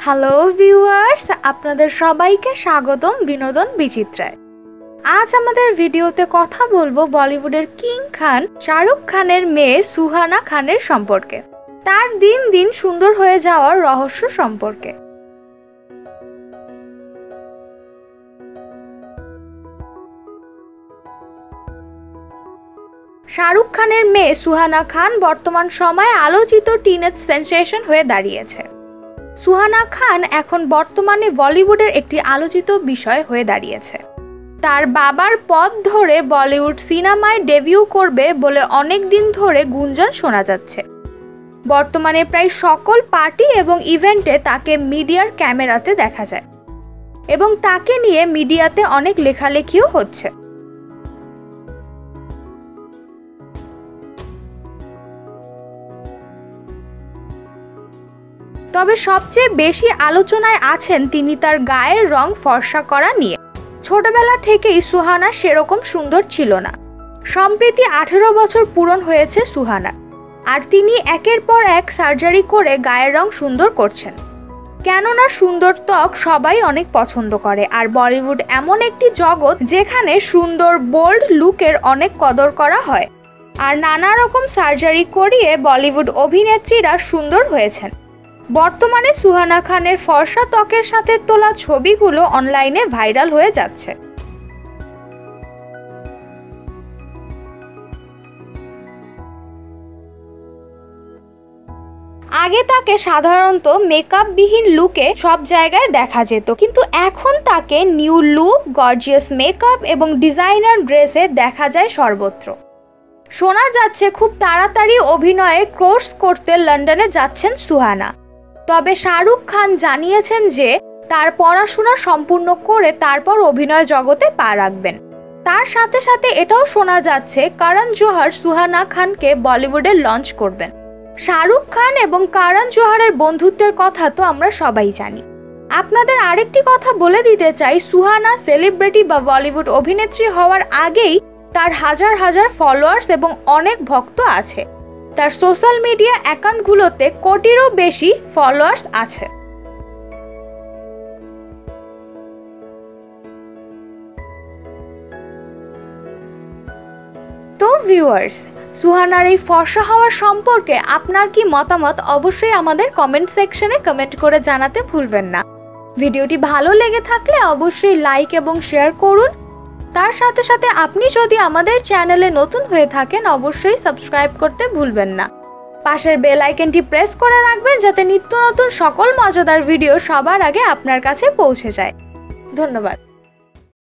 Hello viewers, আপনাদের সবাইকে স্বাগতম বিনোদন বিচিত্রায়। আজ আমাদের ভিডিওতে কথা বলবো বলিউডের কিং খান শাহরুখ খানের মেয়ে সুহানা খানের সম্পর্কে, তার দিন দিন সুন্দর হয়ে যাওয়ার রহস্য সম্পর্কে। শাহরুখ খানের মেয়ে সুহানা খান বর্তমান সময়ে আলোচিত টিনেজ সেনসেশন হয়ে দাঁড়িয়েছে। সুহানা খান এখন বর্তমানে বলিউডের একটি আলোচিত বিষয় হয়ে দাঁড়িয়েছে। তার বাবার পথ ধরে বলিউড সিনেমায় ডেবিউ করবে বলে অনেক দিন ধরে গুঞ্জন শোনা যাচ্ছে। বর্তমানে প্রায় সকল পার্টি এবং ইভেন্টে তাকে মিডিয়ার ক্যামেরাতে দেখা যায় এবং তাকে নিয়ে মিডিয়াতে অনেক লেখালেখিও হচ্ছে। তবে সবচেয়ে বেশি আলোচনায় আছেন তিনি তার গায়ের রং ফর্সা করা নিয়ে। ছোটবেলা থেকেই সুহানা সেরকম সুন্দর ছিল না। সম্প্রতি 18 বছর পূরণ হয়েছে সুহানা, আর তিনি একের পর এক সার্জারি করে গায়ের রং সুন্দর করছেন। কেননা সুন্দর ত্বক সবাই অনেক পছন্দ করে, আর বলিউড এমন একটি জগৎ যেখানে সুন্দর বোল্ড লুকের অনেক কদর করা হয়, আর নানা রকম সার্জারি করিয়ে বলিউড অভিনেত্রীরা সুন্দর হয়েছেন। বর্তমানে সুহানা খানের ফর্সা ত্বকের সাথে তোলা ছবিগুলো অনলাইনে ভাইরাল হয়ে যাচ্ছে। আগে তাকে সাধারণত মেকআপবিহীন লুকে সব জায়গায় দেখা যেত, কিন্তু এখন তাকে নিউ লুক, গর্জিয়াস মেকআপ এবং ডিজাইনার ড্রেসে দেখা যায় সর্বত্র। শোনা যাচ্ছে খুব তাড়াতাড়ি অভিনয়ে কোর্স করতে লন্ডনে যাচ্ছেন সুহানা। তবে শাহরুখ খান জানিয়েছেন যে তার পড়াশোনা সম্পূর্ণ করে তারপর অভিনয় জগতে পা রাখবেন। তার সাথে সাথে এটাও শোনা যাচ্ছে করণ জোহর সুহানা খানকে বলিউডে লঞ্চ করবেন। শাহরুখ খান এবং করণ জোহরের বন্ধুত্বের কথা তো আমরা সবাই জানি। আপনাদের আরেকটি কথা বলে দিতে চাই, সুহানা সেলিব্রিটি বা বলিউড অভিনেত্রী হওয়ার আগেই তার হাজার হাজার ফলোয়ার্স এবং অনেক ভক্ত আছে। তার সোশ্যাল মিডিয়া অ্যাকাউন্টগুলোতে কোটিরও বেশি ফলোয়ার্স আছে। তো ভিউয়ার্স, সুহানার এই ফর্সা হওয়ার সম্পর্কে আপনার কি মতামত অবশ্যই আমাদের কমেন্ট সেকশনে কমেন্ট করে জানাতে ভুলবেন না। ভিডিওটি ভালো লেগে থাকলে অবশ্যই লাইক এবং শেয়ার করুন। তার সাথে সাথে আপনি যদি আমাদের চ্যানেলে নতুন হয়ে থাকেন অবশ্যই সাবস্ক্রাইব করতে ভুলবেন না। পাশের বেল আইকনটি প্রেস করে রাখবেন যাতে নিত্য নতুন সকল মজাদার ভিডিও সবার আগে আপনার কাছে পৌঁছে যায়। ধন্যবাদ।